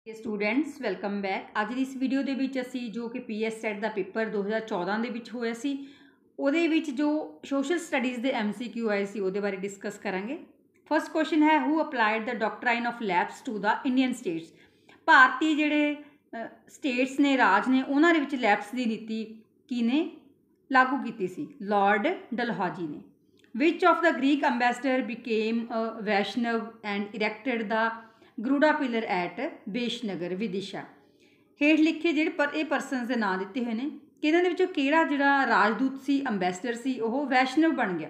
Students welcome back. अज की इस video के विच असी जो कि PS सेट का पेपर 2014 के विच होया सी उहदे विच जो सोशल स्टडीज़ के MCQ आए सी उहदे बारे डिस्कस करांगे। फर्स्ट क्वेश्चन है who applied the doctrine of lapse to the Indian states. भारतीय जिहड़े स्टेट्स ने राज ने उन्हां दे विच लैप्स की नीति किने लागू की सी? लॉर्ड डलहौजी ने। Which of the Greek ambassador became Vaishnav and erected the Garuda pillar at Besnagar Vidisha. हेठ लिखे जिहड़े पर ये परसनस के नाम दिते हुए हैं कि इन्हां दे विचों किहड़ा जिहड़ा राजदूत सी अंबैसडर सी वह वैष्णव बन गया।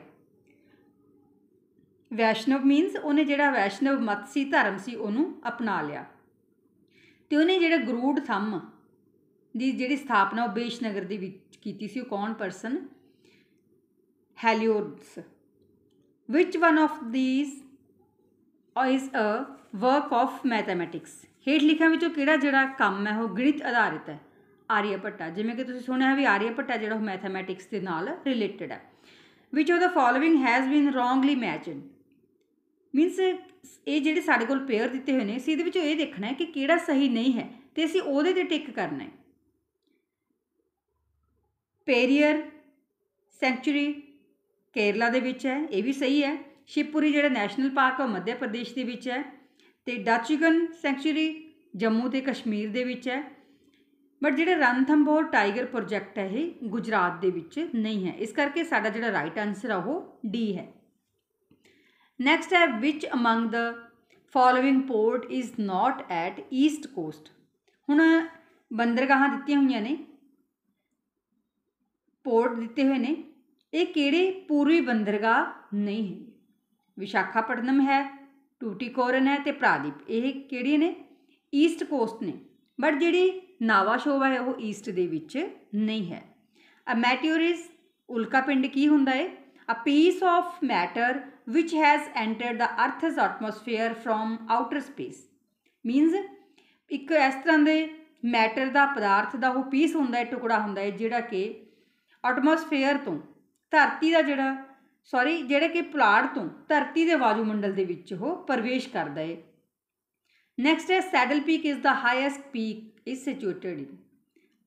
वैष्णव मीनस उन्हें जिहड़ा वैष्णव मत सी धर्म सी उन्होंने अपना लिया तो उन्हें जिहड़ा गरुड़ थंब की जिहड़ी स्थापना वह बेशनगर दे विच कीती सी। कौन person? Heliodorus. Which one of these is a work of mathematics. हेठ लिखिया विचों किहड़ा जिहड़ा काम है वह गणित आधारित है? आर्यभट्टा। जिवें कि तुसीं सुनिया है भी आर्यभट्टा जिहड़ा मैथमैटिक्स के नाल रिलेटेड है। Which of the following has been wrongly matched means ये जिहड़े साडे कोल पेयर दिते हुए हैं इहदे विचों ये देखना है कि किहड़ा सही नहीं है तो असीं उहदे ते टिक करना है। पेरियर सेंचुरी केरला दे विच है, ये भी सही है। शिवपुरी जिहड़ा नैशनल पार्क है मध्य प्रदेश के विच है तो डचगन सेंचुरी जम्मू ते कश्मीर दे विच है। बट जिहड़ा रणथंभौर टाइगर प्रोजैक्ट है ये गुजरात दे विच नहीं है। इस करके साडा जिहड़ा राइट आंसर है वो डी है। नैक्सट है which among the following port is not at east coast. हुण बंदरगाह दित्तियां होईयां ने, पोर्ट दिते हुए ने, ये किहड़े पूर्वी बंदरगाह नहीं है? विशाखापट्टनम है, टूटीकोरन है तो प्रादीप। ये किहड़े ने? ईस्ट कोस्ट ने। बट जिहड़ी नावा शोवा है वो ईस्ट दे विच नहीं है। अ मैट्योरिस उल्कापिंड की हुंदा है? A piece of matter which has entered the earth's atmosphere from outer space. Means एक इस तरह के मैटर का पदार्थ का वो पीस हुंदा है, टुकड़ा हुंदा है जिहड़ा कि एटमोसफेयर तो धरती का जिहड़ा कि पुलाड़ तो धरती के वायुमंडल के विच वो प्रवेश करता है। नैक्सट है saddle peak is the highest peak is situated in.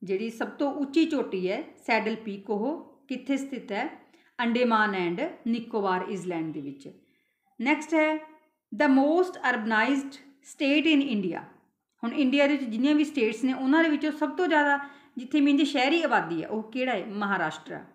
जिहड़ी सब तो उच्ची चोटी है सैडल पीक वो कित्थे स्थित है? अंडेमान एंड निकोबार इजलैंड के विच। नैक्सट है the most urbanised state in India. हुण इंडिया के जिन्नियां भी स्टेट्स ने उन्हां दे विचों सब तो ज़्यादा जिथे मीनस शहरी आबादी है वह किहड़ा है? Maharashtra.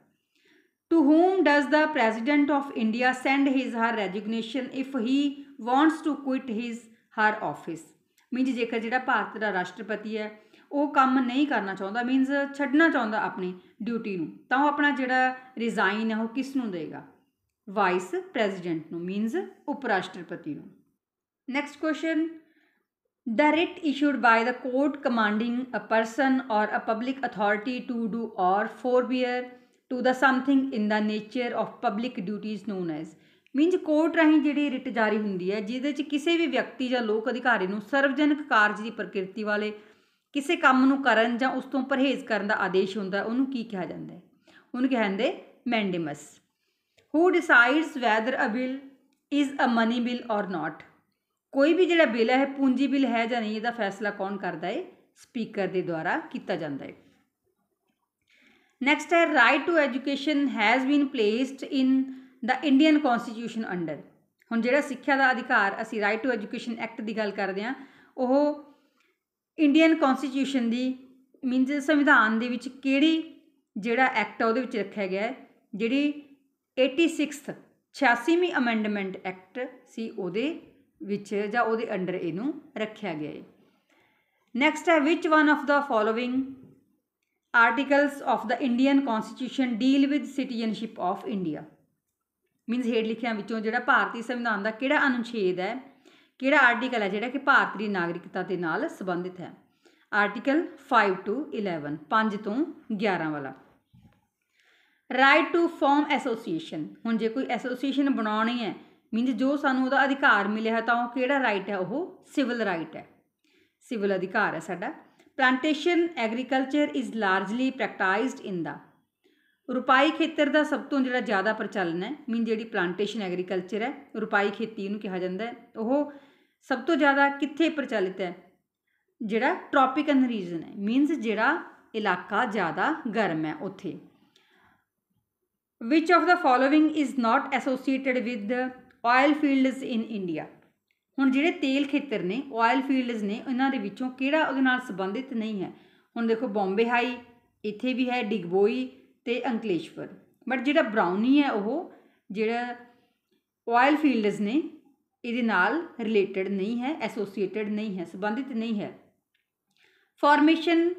To whom does the President of India send his her resignation if he wants to quit his her office? मीनस जेकर जिहड़ा भारत का राष्ट्रपति है वो काम नहीं करना चाहता मीनस छड्डना चाहता अपनी ड्यूटी नूं तां वो अपना जिहड़ा रिजाइन है वो किस नूं देगा? वाइस प्रेजिडेंट नूं मीनस उप राष्ट्रपति नूं। Next question the writ issued by the court commanding a person or a public authority to do or forbear to the something in the nature of public duties known as. Means court राही जी writ जारी होंगी है जिहदे किसी भी व्यक्ति या लोक अधिकारी नूं सार्वजनिक कारज की प्रकृति वाले किसी काम नूं करन जां उस तों परहेज़ करन दा आदेश हुंदा है उहनूं की कहा जाता है? उहनूं कहा जांदा है mandamus. Who decides weather a bill is a money bill और नॉट। कोई भी जिहड़ा बिल है पूंजी बिल है जां नहीं, इसदा फैसला कौन करता है? स्पीकर के द्वारा किया जाता है। नैक्सट है right to education has been placed in the Indian constitution under. हुण जिहड़ा सिक्ख्या का अधिकार असी राइट टू एजुकेशन एक्ट की गल करते हैं वो इंडियन कॉन्स्टिट्यूशन की मीनस संविधान दे विच किहड़ी जिहड़ा एक्ट है उहदे विच रखा गया है? जिहड़ी 86वीं अमेंडमेंट एक्ट सी उहदे विच जां उहदे अंडर इहनूं रखा गया है। नैक्सट है विच one of the following articles of the Indian constitution deal with citizenship of India. मीनस हेठ लिखिया विचों जिहड़ा भारतीय संविधान का किहड़ा अनुच्छेद है, किहड़ा आर्टिकल है जिहड़ा कि भारतीय नागरिकता के नाल संबंधित है? आर्टिकल 5 to 11, 5 तो 11 वाला। Right to form association. हुण जे कोई एसोसीएशन बनाउणी है मीनस जो सानूं उहदा अधिकार मिलिया है तो वह किहड़ा राइट है? वह सिविल राइट है, सिविल अधिकार है साडा। Plantation agriculture is largely practised in the. रुपाई खेतर का सब तो जिहड़ा ज़्यादा प्रचलन है मीन जिहड़ी प्लांटेशन एग्रीकल्चर है रुपाई खेती इहनूं कहा जाता है वह सब तो ज़्यादा कित्थे प्रचलित है? ਜਿਹੜਾ ਟ੍ਰੋਪੀਕਲ ਰੀਜਨ ਹੈ, ਮੀਨਸ ਜਿਹੜਾ ਇਲਾਕਾ ਜ਼ਿਆਦਾ ਗਰਮ ਹੈ ਉੱਥੇ। ਵਿਚ of the following is not associated with oil fields in India. ਹੁਣ ਜਿਹੜੇ ਤੇਲ ਖੇਤਰ ਨੇ, ਆਇਲ ਫੀਲਡਸ ਨੇ, ਇਹਨਾਂ ਦੇ ਵਿੱਚੋਂ ਕਿਹੜਾ ਉਹਦੇ ਨਾਲ ਸੰਬੰਧਿਤ ਨਹੀਂ ਹੈ। ਹੁਣ ਦੇਖੋ ਬੰਬੇ ਹਾਈ ਇੱਥੇ ਵੀ ਹੈ, ਡਿਗਬੋਈ ਅਤੇ ਅੰਕਲੇਸ਼ਵਰ, ਬਟ ਜਿਹੜਾ ਬਰਾਉਨੀ ਹੈ ਉਹ ਜਿਹੜਾ ਆਇਲ ਫੀਲਡਸ ਨੇ ਇਹਦੇ ਨਾਲ ਰਿਲੇਟਡ ਨਹੀਂ ਹੈ, ਐਸੋਸੀਏਟਡ ਨਹੀਂ ਹੈ, ਸੰਬੰਧਿਤ ਨਹੀਂ ਹੈ। Formation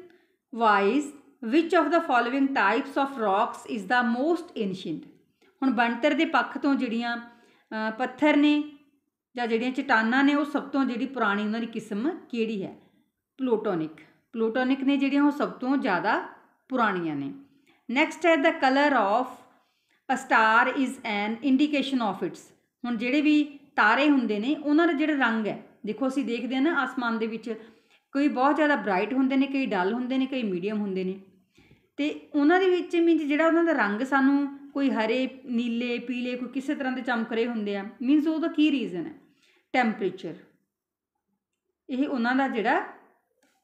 wise which of the following types of rocks is the most ancient. ਹੁਣ ਬਣਤਰ ਦੇ ਪੱਖ ਤੋਂ ਜਿਹੜੀਆਂ ਪੱਥਰ ਨੇ ਜਾਂ ਜਿਹੜੀਆਂ ਚਟਾਨਾਂ ਨੇ ਉਹ ਸਭ ਤੋਂ ਜਿਹੜੀ ਪੁਰਾਣੀ ਉਹਨਾਂ ਦੀ ਕਿਸਮ ਕਿਹੜੀ ਹੈ? ਪਲੂਟੋਨਿਕ ਨੇ ਜਿਹੜੀਆਂ ਉਹ ਸਭ ਤੋਂ ਜ਼ਿਆਦਾ ਪੁਰਾਣੀਆਂ ਨੇ। ਨੈਕਸਟ ਹੈ the colour of a star is an indication of its. ਹੁਣ ਜਿਹੜੇ ਵੀ ਤਾਰੇ ਹੁੰਦੇ ਨੇ ਉਹਨਾਂ ਦਾ ਜਿਹੜਾ ਰੰਗ ਹੈ, ਦੇਖੋ ਅਸੀਂ ਦੇਖਦੇ ਹਾਂ ਨਾ ਆਸਮਾਨ ਦੇ ਵਿੱਚ, ਕੋਈ ਬਹੁਤ ਜ਼ਿਆਦਾ ਬਰਾਈਟ ਹੁੰਦੇ ਨੇ, ਕਈ ਡਲ ਹੁੰਦੇ ਨੇ, ਕਈ ਮੀਡੀਅਮ ਹੁੰਦੇ ਨੇ, ਅਤੇ ਉਹਨਾਂ ਦੇ ਵਿੱਚ ਮੀਨਸ ਜਿਹੜਾ ਉਹਨਾਂ ਦਾ ਰੰਗ ਸਾਨੂੰ ਕੋਈ ਹਰੇ, ਨੀਲੇ, ਪੀਲੇ, ਕੋਈ ਕਿਸੇ ਤਰ੍ਹਾਂ ਦੇ ਚਮਕ ਰਹੇ ਹੁੰਦੇ ਆ, ਮੀਨਸ ਉਹਦਾ ਕੀ ਰੀਜ਼ਨ ਹੈ? ਟੈਂਪਰੇਚਰ। ਇਹ ਉਹਨਾਂ ਦਾ ਜਿਹੜਾ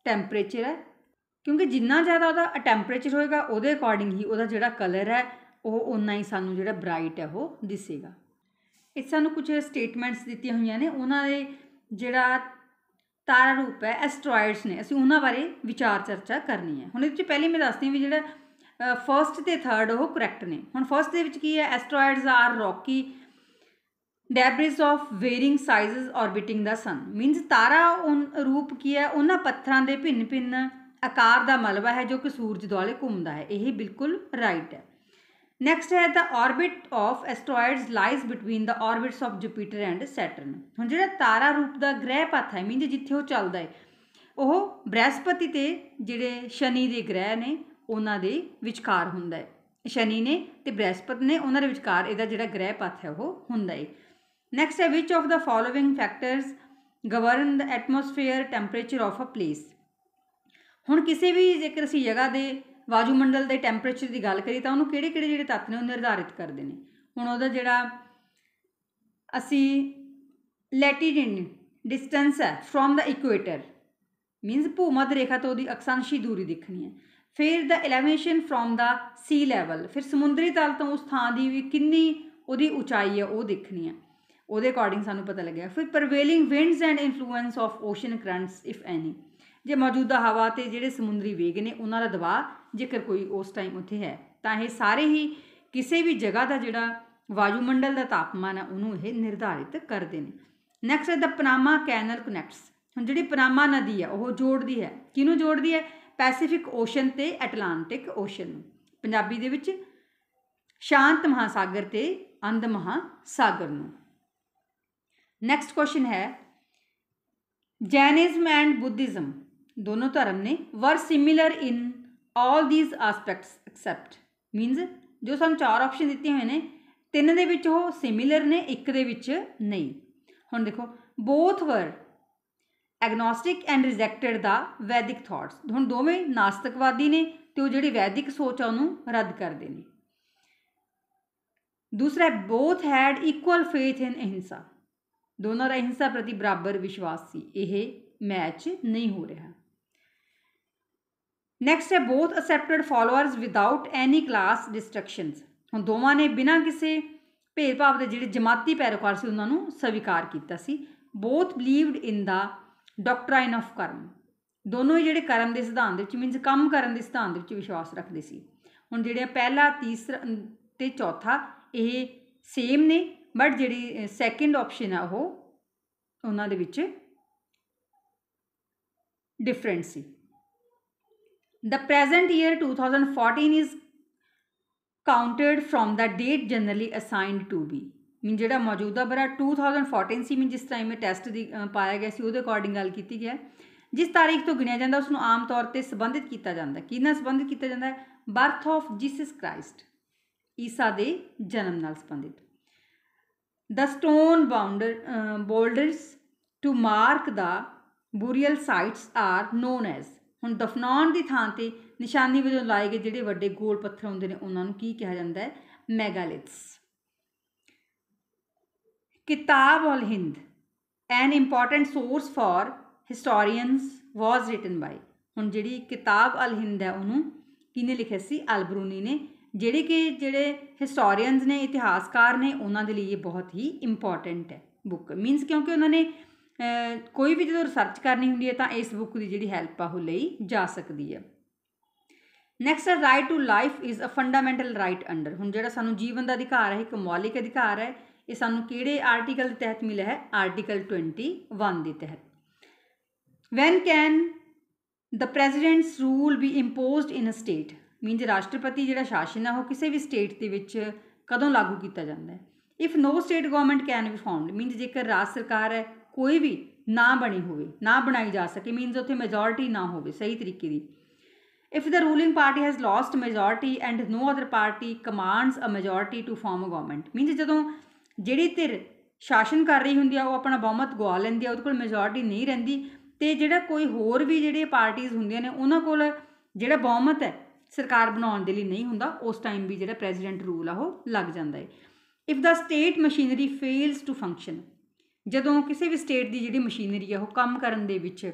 ਟੈਂਪਰੇਚਰ ਹੈ, ਕਿਉਂਕਿ ਜਿੰਨਾ ਜ਼ਿਆਦਾ ਉਹਦਾ ਟੈਂਪਰੇਚਰ ਹੋਏਗਾ ਉਹਦੇ ਅਕੋਰਡਿੰਗ ਹੀ ਉਹਦਾ ਜਿਹੜਾ ਕਲਰ ਹੈ ਉਹ ਓਨਾ ਹੀ ਸਾਨੂੰ ਜਿਹੜਾ ਬਰਾਈਟ ਹੈ ਉਹ ਦਿਸੇਗਾ। ਇਹ ਸਾਨੂੰ ਕੁਝ ਸਟੇਟਮੈਂਟਸ ਦਿੱਤੀਆਂ ਹੋਈਆਂ ਨੇ, ਉਹਨਾਂ ਦੇ ਜਿਹੜਾ ਤਾਰਾ ਰੂਪ ਹੈ ਐਸਟਰੋਇਡਸ ਨੇ, ਅਸੀਂ ਉਹਨਾਂ ਬਾਰੇ ਵਿਚਾਰ ਚਰਚਾ ਕਰਨੀ ਹੈ। ਹੁਣ ਇਹਦੇ ਵਿੱਚ ਪਹਿਲੇ ਮੈਂ ਦੱਸਦੀ ਹਾਂ ਵੀ ਜਿਹੜਾ ਫਸਟ ਅਤੇ ਥਰਡ ਉਹ ਕਰੈਕਟ ਨੇ। ਹੁਣ ਫਸਟ ਦੇ ਵਿੱਚ ਕੀ ਹੈ? Asteroids are rocky debris of varying sizes orbiting the sun. Means ਤਾਰਾ ਰੂਪ ਕੀ ਹੈ? ਉਹਨਾਂ ਪੱਥਰਾਂ ਦੇ ਭਿੰਨ ਭਿੰਨ ਆਕਾਰ ਦਾ ਮਲਬਾ ਹੈ ਜੋ ਕਿ ਸੂਰਜ ਦੁਆਲੇ ਘੁੰਮਦਾ ਹੈ। ਇਹ ਬਿਲਕੁਲ ਰਾਈਟ ਹੈ। ਨੈਕਸਟ ਹੈ the orbit of asteroids lies between the orbits of Jupiter and Saturn. ਹੁਣ ਜਿਹੜਾ ਤਾਰਾ ਰੂਪ ਦਾ ਗ੍ਰਹਿ ਪਥ ਹੈ, ਮੀਨਸ ਜਿੱਥੇ ਉਹ ਚੱਲਦਾ ਹੈ, ਉਹ ਬ੍ਰਹਿਸਪਤੀ ਅਤੇ ਜਿਹੜੇ ਸ਼ਨੀ ਦੇ ਗ੍ਰਹਿ ਨੇ ਉਹਨਾਂ ਦੇ ਵਿਚਕਾਰ ਹੁੰਦਾ ਹੈ। ਸ਼ਨੀ ਨੇ ਅਤੇ ਬ੍ਰਹਿਸਪਤੀ ਨੇ, ਉਹਨਾਂ ਦੇ ਵਿਚਕਾਰ ਇਹਦਾ ਜਿਹੜਾ ਗ੍ਰਹਿ ਪਥ ਹੈ ਉਹ ਹੁੰਦਾ ਹੈ। ਨੈਕਸਟ ਹੈ which of the following factors govern the atmosphere temperature of a place. ਹੁਣ ਕਿਸੇ ਵੀ ਜੇਕਰ ਅਸੀਂ ਜਗ੍ਹਾ ਦੇ ਵਾਯੂਮੰਡਲ ਦੇ ਟੈਂਪਰੇਚਰ ਦੀ ਗੱਲ ਕਰੀਏ ਤਾਂ ਉਹਨੂੰ ਕਿਹੜੇ ਕਿਹੜੇ ਜਿਹੜੇ ਤੱਤ ਨੇ ਉਹ ਨਿਰਧਾਰਿਤ ਕਰਦੇ ਨੇ। ਹੁਣ ਉਹਦਾ ਜਿਹੜਾ ਅਸੀਂ ਲੈਟੀਟਿਊਡ ਡਿਸਟੈਂਸ ਹੈ ਫਰੋਮ ਦਾ ਇਕੁਏਟਰ, ਮੀਨਸ ਭੂ-ਮੱਧ ਰੇਖਾ ਤੋਂ ਉਹਦੀ ਅਕਸ਼ਾਂਸ਼ੀ ਦੂਰੀ ਦੇਖਣੀ ਹੈ। ਫਿਰ the elevation from the sea level, ਫਿਰ ਸਮੁੰਦਰੀ ਤਲ ਤੋਂ ਉਸ ਥਾਂ ਦੀ ਵੀ ਕਿੰਨੀ ਉਹਦੀ ਉਚਾਈ ਹੈ ਉਹ ਦੇਖਣੀ ਹੈ, ਉਹਦੇ ਅਕੋਰਡਿੰਗ ਸਾਨੂੰ ਪਤਾ ਲੱਗਿਆ। ਫਿਰ prevailing winds and influence of ocean currents if any, ਜੇ ਮੌਜੂਦਾ ਹਵਾ ਅਤੇ ਜਿਹੜੇ ਸਮੁੰਦਰੀ ਵੇਗ ਨੇ ਉਹਨਾਂ ਦਾ ਦਬਾਅ ਜੇਕਰ ਕੋਈ ਉਸ ਟਾਈਮ ਉੱਥੇ ਹੈ, ਤਾਂ ਇਹ ਸਾਰੇ ਹੀ ਕਿਸੇ ਵੀ ਜਗ੍ਹਾ ਦਾ ਜਿਹੜਾ ਵਾਯੂਮੰਡਲ ਦਾ ਤਾਪਮਾਨ ਹੈ ਉਹਨੂੰ ਇਹ ਨਿਰਧਾਰਿਤ ਕਰਦੇ ਨੇ। ਨੈਕਸਟ ਹੈ ਦ ਪਨਾਮਾ ਕੈਨਲ ਕਨੈਕਟਸ। ਹੁਣ ਜਿਹੜੀ ਪਨਾਮਾ ਨਦੀ ਹੈ ਉਹ ਜੋੜਦੀ ਹੈ, ਕਿਹਨੂੰ ਜੋੜਦੀ ਹੈ? ਪੈਸੀਫਿਕ ਓਸ਼ਨ ਅਤੇ ਐਟਲਾਂਟਿਕ ਓਸ਼ਨ ਨੂੰ। ਪੰਜਾਬੀ ਦੇ ਵਿੱਚ ਸ਼ਾਂਤ ਮਹਾਸਾਗਰ ਅਤੇ ਅੰਧ ਮਹਾਸਾਗਰ ਨੂੰ। ਨੈਕਸਟ ਕੁਐਸਚਨ ਹੈ ਜੈਨਿਜ਼ਮ ਐਂਡ ਬੁੱਧਿਜ਼ਮ ਦੋਨੋਂ ਧਰਮ ਨੇ were similar in all these aspects except, means ਜੋ ਸਾਨੂੰ 4 ਆਪਸ਼ਨ ਦਿੱਤੇ ਹੋਏ ਨੇ 3 ਦੇ ਵਿੱਚ ਉਹ ਸਿਮਿਲਰ ਨੇ, 1 ਦੇ ਵਿੱਚ ਨਹੀਂ। ਹੁਣ ਦੇਖੋ ਬੋਥ ਵਰ ਐਗਨੋਸਟਿਕ ਐਂਡ ਰਿਜੈਕਟਡ ਦਾ ਵੈਦਿਕ ਥਾਟਸ। ਹੁਣ ਦੋਵੇਂ ਨਾਸਤਿਕਵਾਦੀ ਨੇ ਅਤੇ ਉਹ ਜਿਹੜੀ ਵੈਦਿਕ ਸੋਚ ਆ ਉਹਨੂੰ ਰੱਦ ਕਰਦੇ ਨੇ। ਦੂਸਰਾ ਬੋਥ ਹੈਡ ਇਕੁਅਲ ਫੇਥ ਇਨ ਅਹਿੰਸਾ, ਦੋਨਾਂ ਦਾ ਅਹਿੰਸਾ ਪ੍ਰਤੀ ਬਰਾਬਰ ਵਿਸ਼ਵਾਸ ਸੀ। ਇਹ ਮੈਚ ਨਹੀਂ ਹੋ ਰਿਹਾ। ਨੈਕਸਟ ਹੈ ਬੋਥ ਅਸੈਪਟਡ ਫੋਲੋਅਰਸ ਵਿਦਾਊਟ ਐਨੀ ਕਲਾਸ ਡਿਸਟਰਕਸ਼ਨਸ। ਹੁਣ ਦੋਵਾਂ ਨੇ ਬਿਨਾਂ ਕਿਸੇ ਭੇਦਭਾਵ ਦੇ ਜਿਹੜੇ ਜਮਾਤੀ ਪੈਰੋਕਾਰ ਸੀ ਉਹਨਾਂ ਨੂੰ ਸਵੀਕਾਰ ਕੀਤਾ ਸੀ। ਬੋਥ ਬਿਲੀਵਡ ਇਨ ਦਾ ਡਾਕਟਰਾਈਨ ਆਫ ਕਰਮ, ਦੋਨੋਂ ਹੀ ਜਿਹੜੇ ਕਰਮ ਦੇ ਸਿਧਾਂਤ ਦੇ ਵਿੱਚ ਮੀਨਸ ਕੰਮ ਕਰਨ ਦੇ ਸਿਧਾਂਤ ਦੇ ਵਿੱਚ ਵਿਸ਼ਵਾਸ ਰੱਖਦੇ ਸੀ। ਹੁਣ ਜਿਹੜੇ ਪਹਿਲਾ, ਤੀਸਰਾ ਅਤੇ ਚੌਥਾ ਇਹ ਸੇਮ ਨੇ, ਬਟ ਜਿਹੜੀ ਸੈਕਿੰਡ ਆਪਸ਼ਨ ਆ ਉਹ ਉਹਨਾਂ ਦੇ ਵਿੱਚ ਡਿਫਰੈਂਟ ਸੀ। The present year 2014 is counted from the date generally assigned to be, mean ਜਿਹੜਾ ਮੌਜੂਦਾ ਬਰਾ 2014 ਸੀ, ਮੀਨ ਜਿਸ ਟਾਈਮ ਇਹ ਟੈਸਟ ਦੀ ਪਾਇਆ ਗਿਆ ਸੀ ਉਹਦੇ ਅਕੋਰਡਿੰਗ ਗੱਲ ਕੀਤੀ ਗਿਆ। ਜਿਸ ਤਾਰੀਖ ਤੋਂ ਗਿਣਿਆ ਜਾਂਦਾ ਉਸਨੂੰ ਆਮ ਤੌਰ 'ਤੇ ਸੰਬੰਧਿਤ ਕੀਤਾ ਜਾਂਦਾ। ਕਿਹਦੇ ਨਾਲ ਸੰਬੰਧਿਤ ਕੀਤਾ ਜਾਂਦਾ ਹੈ? ਬਰਥ ਆਫ ਜੀਸਸ ਕ੍ਰਾਈਸਟ, ਈਸਾ ਦੇ ਜਨਮ ਨਾਲ ਸੰਬੰਧਿਤ। The stone boulders to mark the burial sites are known as. ਹੁਣ ਦਫਨਾਉਣ ਦੀ ਥਾਂ 'ਤੇ ਨਿਸ਼ਾਨੀ ਵਜੋਂ ਲਾਏ ਗਏ ਜਿਹੜੇ ਵੱਡੇ ਗੋਲ ਪੱਥਰ ਹੁੰਦੇ ਨੇ ਉਹਨਾਂ ਨੂੰ ਕੀ ਕਿਹਾ ਜਾਂਦਾ ਹੈ? Megaliths. Kitab al Hind an important source for historians was written by। ਹੁਣ ਜਿਹੜੀ ਕਿਤਾਬ ਅਲ ਹਿੰਦ ਹੈ ਉਹਨੂੰ ਕਿਹਨੇ ਲਿਖਿਆ ਸੀ? ਅਲ ਬਰੂਨੀ ਨੇ, ਜਿਹੜੇ ਹਿਸਟੋਰੀਅਨਸ ਨੇ, ਇਤਿਹਾਸਕਾਰ ਨੇ, ਉਹਨਾਂ ਦੇ ਲਈ ਇਹ ਬਹੁਤ ਹੀ ਇੰਪੋਰਟੈਂਟ ਹੈ ਬੁੱਕ। ਮੀਨਸ ਕਿਉਂਕਿ ਉਹਨਾਂ ਨੇ ਕੋਈ ਵੀ ਜਦੋਂ ਰਿਸਰਚ ਕਰਨੀ ਹੁੰਦੀ ਹੈ ਤਾਂ ਇਸ ਬੁੱਕ ਦੀ ਜਿਹੜੀ ਹੈਲਪ ਆ ਉਹ ਲਈ ਜਾ ਸਕਦੀ ਹੈ। ਨੈਕਸਟ ਹੈ right to life is a fundamental right under. ਹੁਣ ਜਿਹੜਾ ਸਾਨੂੰ ਜੀਵਨ ਦਾ ਅਧਿਕਾਰ ਹੈ, ਇੱਕ ਮੌਲਿਕ ਅਧਿਕਾਰ ਹੈ, ਇਹ ਸਾਨੂੰ ਕਿਹੜੇ ਆਰਟੀਕਲ ਦੇ ਤਹਿਤ ਮਿਲਿਆ ਹੈ? ਆਰਟੀਕਲ 21 ਦੇ ਤਹਿਤ। When can the president's rule be imposed in a state. Means ਰਾਸ਼ਟਰਪਤੀ ਜਿਹੜਾ ਸ਼ਾਸਨ ਹੈ ਉਹ ਕਿਸੇ ਵੀ ਸਟੇਟ ਦੇ ਵਿੱਚ ਕਦੋਂ ਲਾਗੂ ਕੀਤਾ ਜਾਂਦਾ ਹੈ? If no state government can be found. Means ਜੇਕਰ ਰਾਜ ਸਰਕਾਰ ਹੈ ਕੋਈ ਵੀ ਨਾ ਬਣੀ ਹੋਵੇ, ਨਾ ਬਣਾਈ ਜਾ ਸਕੇ, ਮੀਨਜ਼ ਉੱਥੇ ਮੈਜੋਰਿਟੀ ਨਾ ਹੋਵੇ ਸਹੀ ਤਰੀਕੇ ਦੀ। If the ruling party has lost majority and no other party commands a majority to form a government. Means ਜਦੋਂ ਜਿਹੜੀ ਧਿਰ ਸ਼ਾਸਨ ਕਰ ਰਹੀ ਹੁੰਦੀ ਆ ਉਹ ਆਪਣਾ ਬਹੁਮਤ ਗਵਾ ਲੈਂਦੀ ਆ, ਉਹਦੇ ਕੋਲ ਮੈਜੋਰਿਟੀ ਨਹੀਂ ਰਹਿੰਦੀ, ਅਤੇ ਜਿਹੜਾ ਕੋਈ ਹੋਰ ਵੀ ਜਿਹੜੇ ਪਾਰਟੀਜ਼ ਹੁੰਦੀਆਂ ਨੇ ਉਹਨਾਂ ਕੋਲ ਜਿਹੜਾ ਬਹੁਮਤ ਹੈ ਸਰਕਾਰ ਬਣਾਉਣ ਦੇ ਲਈ ਨਹੀਂ ਹੁੰਦਾ, ਉਸ ਟਾਈਮ ਵੀ ਜਿਹੜਾ ਪ੍ਰੈਜ਼ੀਡੈਂਟ ਰੂਲ ਆ ਉਹ ਲੱਗ ਜਾਂਦਾ ਹੈ। If the state machinery fails to function. ਜਦੋਂ ਕਿਸੇ ਵੀ ਸਟੇਟ ਦੀ ਜਿਹੜੀ ਮਸ਼ੀਨਰੀ ਆ ਉਹ ਕੰਮ ਕਰਨ ਦੇ ਵਿੱਚ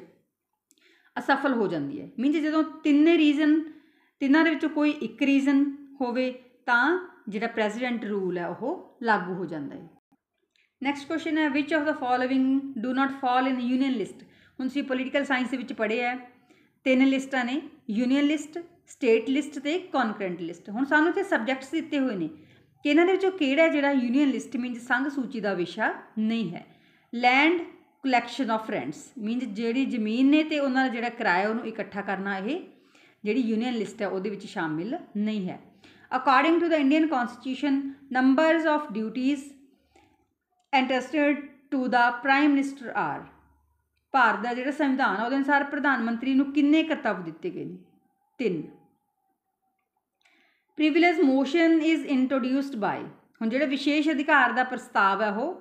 ਅਸਫਲ ਹੋ ਜਾਂਦੀ ਹੈ। ਮੀਨਜ਼ ਜਦੋਂ ਤਿੰਨਾਂ ਦੇ ਵਿੱਚੋਂ ਕੋਈ ਇੱਕ ਰੀਜ਼ਨ ਹੋਵੇ ਤਾਂ ਜਿਹੜਾ ਪ੍ਰੈਜ਼ੀਡੈਂਟ ਰੂਲ ਹੈ ਉਹ ਲਾਗੂ ਹੋ ਜਾਂਦਾ ਹੈ। ਨੈਕਸਟ ਕੁਐਸਚਨ ਹੈ which of the following do not fall in union list. ਹੁਣ ਤੁਸੀਂ ਪੋਲੀਟੀਕਲ ਸਾਇੰਸ ਦੇ ਵਿੱਚ ਪੜ੍ਹੇ ਹੈ, 3 ਲਿਸਟਾਂ ਨੇ, ਯੂਨੀਅਨ ਲਿਸਟ, ਸਟੇਟ ਲਿਸਟ ਅਤੇ ਕੌਨਕਰੈਂਟ ਲਿਸਟ। ਹੁਣ ਸਾਨੂੰ ਇੱਥੇ ਸਬਜੈਕਟਸ ਦਿੱਤੇ ਹੋਏ ਨੇ ਕਿ ਇਹਨਾਂ ਦੇ ਵਿੱਚੋਂ ਕਿਹੜਾ ਜਿਹੜਾ ਯੂਨੀਅਨ ਲਿਸਟ ਮੀਨਜ਼ ਸੰਘ ਸੂਚੀ ਦਾ ਵਿਸ਼ਾ ਨਹੀਂ ਹੈ। Land collection of rents means ਜਿਹੜੀ ਜ਼ਮੀਨ ਨੇ ਅਤੇ ਉਹਨਾਂ ਦਾ ਜਿਹੜਾ ਕਿਰਾਇਆ ਉਹਨੂੰ ਇਕੱਠਾ ਕਰਨਾ, ਇਹ ਜਿਹੜੀ ਯੂਨੀਅਨ ਲਿਸਟ ਹੈ ਉਹਦੇ ਵਿੱਚ ਸ਼ਾਮਿਲ ਨਹੀਂ ਹੈ। According to the Indian constitution numbers of duties entrusted to the prime minister are. Bharat ਦਾ ਜਿਹੜਾ ਸੰਵਿਧਾਨ ਆ ਉਹਦੇ ਅਨੁਸਾਰ ਪ੍ਰਧਾਨ ਮੰਤਰੀ ਨੂੰ ਕਿੰਨੇ ਕਰਤੱਵ ਦਿੱਤੇ ਗਏ ਨੇ? 3। ਪ੍ਰਿਵਿਲੇਜ ਮੋਸ਼ਨ ਇਜ਼ ਇੰਟਰੋਡਿਊਸਡ ਬਾਈ। ਹੁਣ ਜਿਹੜਾ ਵਿਸ਼ੇਸ਼ ਅਧਿਕਾਰ ਦਾ ਪ੍ਰਸਤਾਵ ਹੈ ਉਹ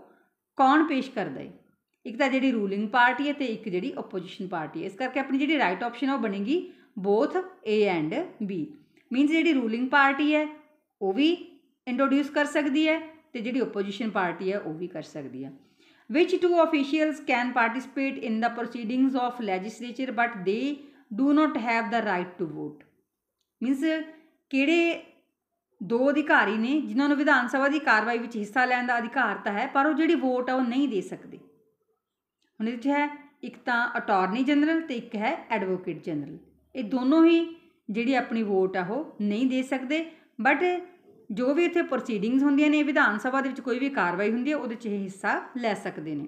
ਕੌਣ ਪੇਸ਼ ਕਰਦਾ ਹੈ? ਇੱਕ ਤਾਂ ਜਿਹੜੀ ਰੂਲਿੰਗ ਪਾਰਟੀ ਹੈ ਅਤੇ ਇੱਕ ਜਿਹੜੀ ਓਪੋਜੀਸ਼ਨ ਪਾਰਟੀ ਹੈ। ਇਸ ਕਰਕੇ ਆਪਣੀ ਜਿਹੜੀ ਰਾਈਟ ਆਪਸ਼ਨ ਹੈ ਉਹ ਬਣੇਗੀ ਬੋਥ A ਐਂਡ B। ਮੀਨਜ਼ ਜਿਹੜੀ ਰੂਲਿੰਗ ਪਾਰਟੀ ਹੈ ਉਹ ਵੀ ਇੰਟਰੋਡਿਊਸ ਕਰ ਸਕਦੀ ਹੈ ਅਤੇ ਜਿਹੜੀ ਓਪੋਜੀਸ਼ਨ ਪਾਰਟੀ ਹੈ ਉਹ ਵੀ ਕਰ ਸਕਦੀ ਹੈ। ਵਿਚ 2 officials can participate in the proceedings of legislature but they do not have the right to vote। Means ਕਿਹੜੇ 2 ਅਧਿਕਾਰੀ ਨੇ ਜਿਨ੍ਹਾਂ ਨੂੰ ਵਿਧਾਨ ਸਭਾ ਦੀ ਕਾਰਵਾਈ ਵਿੱਚ ਹਿੱਸਾ ਲੈਣ ਦਾ ਅਧਿਕਾਰ ਤਾਂ ਹੈ ਪਰ ਉਹ ਜਿਹੜੀ ਵੋਟ ਆ ਉਹ ਨਹੀਂ ਦੇ ਸਕਦੇ। ਹੁਣ ਇਹਦੇ 'ਚ ਹੈ ਇੱਕ ਤਾਂ ਅਟਾਰਨੀ ਜਨਰਲ ਅਤੇ ਇੱਕ ਹੈ ਐਡਵੋਕੇਟ ਜਨਰਲ। ਇਹ ਦੋਨੋਂ ਹੀ ਜਿਹੜੀ ਆਪਣੀ ਵੋਟ ਆ ਉਹ ਨਹੀਂ ਦੇ ਸਕਦੇ, ਬਟ ਜੋ ਵੀ ਇੱਥੇ ਪ੍ਰੋਸੀਡਿੰਗਸ ਹੁੰਦੀਆਂ ਨੇ ਵਿਧਾਨ ਸਭਾ ਦੇ ਵਿੱਚ ਕੋਈ ਵੀ ਕਾਰਵਾਈ ਹੁੰਦੀ ਹੈ ਉਹਦੇ 'ਚ ਇਹ ਹਿੱਸਾ ਲੈ ਸਕਦੇ ਨੇ।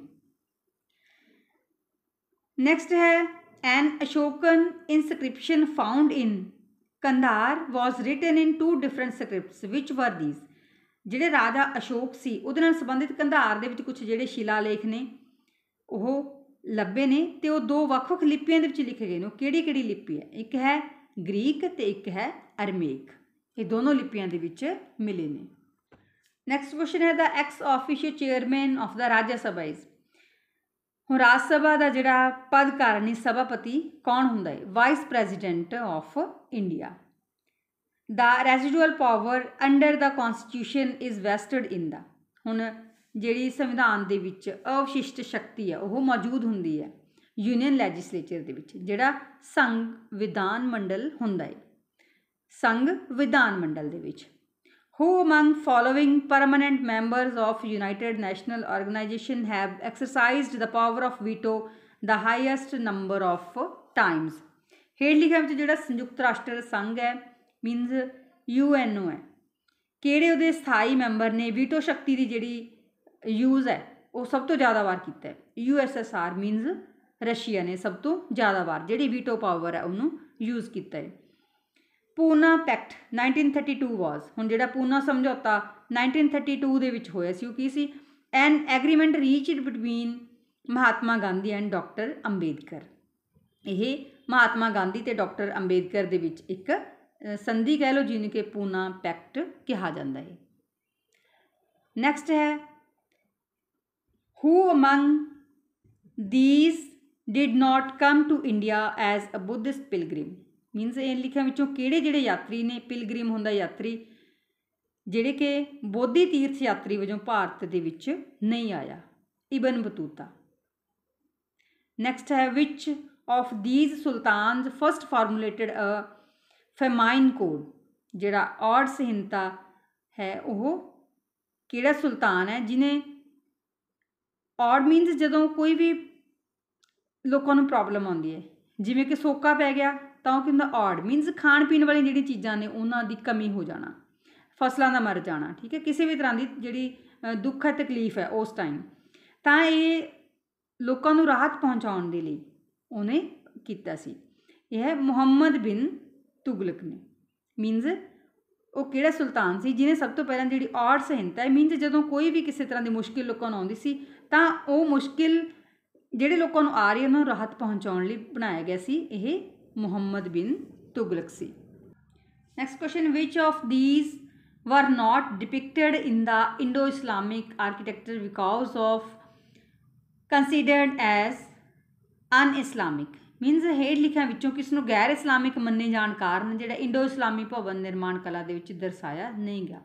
ਨੈਕਸਟ ਹੈ an Ashokan inscription found in Kandahar was written in 2 different scripts which were these. ਜਿਹੜੇ ਰਾਜਾ ਅਸ਼ੋਕ ਸੀ ਉਹਦੇ ਨਾਲ ਸੰਬੰਧਿਤ ਕੰਧਾਰ ਦੇ ਵਿੱਚ ਕੁਝ ਜਿਹੜੇ ਸ਼ਿਲਾਲੇਖ ਨੇ ਉਹ ਲੱਭੇ ਨੇ ਅਤੇ ਉਹ 2 ਵੱਖ-ਵੱਖ ਲਿਪੀਆਂ ਦੇ ਵਿੱਚ ਲਿਖੇ ਗਏ ਨੇ। ਉਹ ਕਿਹੜੀ ਲਿਪੀ ਹੈ? ਇੱਕ ਹੈ ਗ੍ਰੀਕ ਅਤੇ ਇੱਕ ਹੈ ਅਰਮੇਕ। ਇਹ ਦੋਨੋਂ ਲਿਪੀਆਂ ਦੇ ਵਿੱਚ ਮਿਲੇ ਨੇ। ਨੈਕਸਟ ਕੁਐਸਚਨ ਹੈ the ex officio chairman of the Rajya Sabha is. ਹੁਣ ਰਾਜ ਸਭਾ ਦਾ ਜਿਹੜਾ ਪਦ ਕਾਰਨੀ ਸਭਾਪਤੀ ਕੌਣ ਹੁੰਦਾ ਹੈ? Vice president of India. The residual power under the constitution is vested in the. ਹੁਣ ਜਿਹੜੀ ਸੰਵਿਧਾਨ ਦੇ ਵਿੱਚ ਅਵਸ਼ਿਸ਼ਟ ਸ਼ਕਤੀ ਹੈ ਉਹ ਮੌਜੂਦ ਹੁੰਦੀ ਹੈ ਯੂਨੀਅਨ ਲੈਜਿਸਲੇਚਰ ਦੇ ਵਿੱਚ, ਜਿਹੜਾ ਸੰਘ ਵਿਧਾਨ ਮੰਡਲ ਹੁੰਦਾ ਹੈ। ਸੰਘ ਵਿਧਾਨ ਮੰਡਲ ਦੇ ਵਿੱਚ who among following permanent members of United National Organization have exercised the power of veto the highest number of times। ਹੇਠ ਲਿਖਿਆਂ ਵਿੱਚ ਜਿਹੜਾ ਸੰਯੁਕਤ ਰਾਸ਼ਟਰ ਸੰਘ ਹੈ ਮੀਨਜ਼ UNO ਹੈ, ਕਿਹੜੇ ਉਹਦੇ ਸਥਾਈ ਮੈਂਬਰ ਨੇ ਵੀਟੋ ਸ਼ਕਤੀ ਦੀ ਜਿਹੜੀ ਯੂਜ਼ ਹੈ ਉਹ ਸਭ ਤੋਂ ਜ਼ਿਆਦਾ ਵਾਰ ਕੀਤਾ ਹੈ? USSR ਮੀਨਜ਼ ਰਸ਼ੀਆ ਨੇ ਸਭ ਤੋਂ ਜ਼ਿਆਦਾ ਵਾਰ ਜਿਹੜੀ ਵੀਟੋ ਪਾਵਰ ਹੈ ਉਹਨੂੰ ਯੂਜ਼ ਕੀਤਾ ਹੈ। ਪੂਨਾ ਪੈਕਟ 1932 ਵਾਜ਼। ਹੁਣ ਜਿਹੜਾ ਪੂਨਾ ਸਮਝੌਤਾ 1932 ਦੇ ਵਿੱਚ ਹੋਇਆ ਸੀ ਉਹ ਕੀ ਸੀ? An agreement reached between Mahatma Gandhi and doctor Ambedkar. ਇਹ ਮਹਾਤਮਾ ਗਾਂਧੀ ਅਤੇ ਡਾਕਟਰ ਅੰਬੇਦਕਰ ਦੇ ਵਿੱਚ ਇੱਕ ਸੰਧੀ ਕਹਿ ਲਓ ਜਿਹਨੂੰ ਕਿ ਪੂਨਾ ਪੈਕਟ ਕਿਹਾ ਜਾਂਦਾ ਹੈ। ਨੈਕਸਟ ਹੈ who among these did not come to India as a Buddhist pilgrim। Means ਇਹ ਲਿਖਿਆਂ ਵਿੱਚੋਂ ਕਿਹੜੇ ਜਿਹੜੇ ਯਾਤਰੀ ਨੇ, ਪਿਲਗ੍ਰਿਮ ਹੁੰਦਾ ਯਾਤਰੀ, ਜਿਹੜੇ ਕਿ ਬੋਧੀ ਤੀਰਥ ਯਾਤਰੀ ਵਜੋਂ ਭਾਰਤ ਦੇ ਵਿੱਚ ਨਹੀਂ ਆਇਆ? ਇਬਨ ਬਤੂਤਾ। ਨੈਕਸਟ ਹੈ ਵਿਚ of these sultans first formulated a famine code? ਜਿਹੜਾ ਔਡ ਸੰਹਿਤਾ है ਉਹ ਕਿਹੜਾ ਸੁਲਤਾਨ है जिन्हें ਔਡ ਮੀਨਸ ਜਦੋਂ ਕੋਈ ਵੀ ਲੋਕਾਂ ਨੂੰ ਪ੍ਰੋਬਲਮ ਆਉਂਦੀ ਹੈ, ਜਿਵੇਂ ਕਿ ਸੋਕਾ ਪੈ ਗਿਆ ਤਾਂ ਉਹ ਕੀ ਹੁੰਦਾ ਔਡ ਮੀਨਸ ਖਾਣ ਪੀਣ ਵਾਲੀਆਂ ਜਿਹੜੀਆਂ ਚੀਜ਼ਾਂ ਨੇ ਉਹਨਾਂ ਦੀ ਕਮੀ ਹੋ ਜਾਣਾ, ਫਸਲਾਂ ਦਾ ਮਰ ਜਾਣਾ, ਠੀਕ ਹੈ, ਕਿਸੇ ਵੀ ਤਰ੍ਹਾਂ ਦੀ ਜਿਹੜੀ ਦੁੱਖ ਹੈ ਤਕਲੀਫ ਹੈ ਉਸ ਟਾਈਮ, ਤਾਂ ਇਹ ਲੋਕਾਂ ਨੂੰ ਰਾਹਤ ਪਹੁੰਚਾਉਣ ਦੇ ਲਈ ਉਹਨੇ ਕੀਤਾ ਸੀ। ਇਹ ਹੈ ਮੁਹੰਮਦ ਬਿਨ ਤੁਗਲਕ ਨੇ। ਮੀਨਸ ਉਹ ਕਿਹੜਾ ਸੁਲਤਾਨ ਸੀ ਜਿਹਨੇ ਸਭ ਤੋਂ ਪਹਿਲਾਂ ਜਿਹੜੀ ਔਡ ਸੰਹਿਤਾ ਹੈ, ਮੀਨਸ ਜਦੋਂ ਕੋਈ ਵੀ ਕਿਸੇ ਤਰ੍ਹਾਂ ਦੀ ਮੁਸ਼ਕਿਲ ਲੋਕਾਂ ਨੂੰ ਆਉਂਦੀ ਸੀ ਤਾਂ ਉਹ ਮੁਸ਼ਕਿਲ ਜਿਹੜੇ ਲੋਕਾਂ ਨੂੰ ਆ ਰਹੀ ਉਹਨਾਂ ਨੂੰ ਰਾਹਤ ਪਹੁੰਚਾਉਣ ਲਈ ਬਣਾਇਆ ਗਿਆ ਸੀ, ਇਹ ਮੁਹੰਮਦ ਬਿਨ ਤੁਗਲਕ ਸੀ। Next question, which of these were not depicted in the Indo-Islamic architecture because of considered as un-Islamic? Means ਹੇਠ ਲਿਖਿਆਂ ਵਿੱਚੋਂ ਕਿਸ ਨੂੰ ਗੈਰ ਇਸਲਾਮਿਕ ਮੰਨੇ ਜਾਣ ਕਾਰਨ ਜਿਹੜਾ ਇੰਡੋ ਇਸਲਾਮੀ ਭਵਨ ਨਿਰਮਾਣ ਕਲਾ ਦੇ ਵਿੱਚ ਦਰਸਾਇਆ ਨਹੀਂ ਗਿਆ?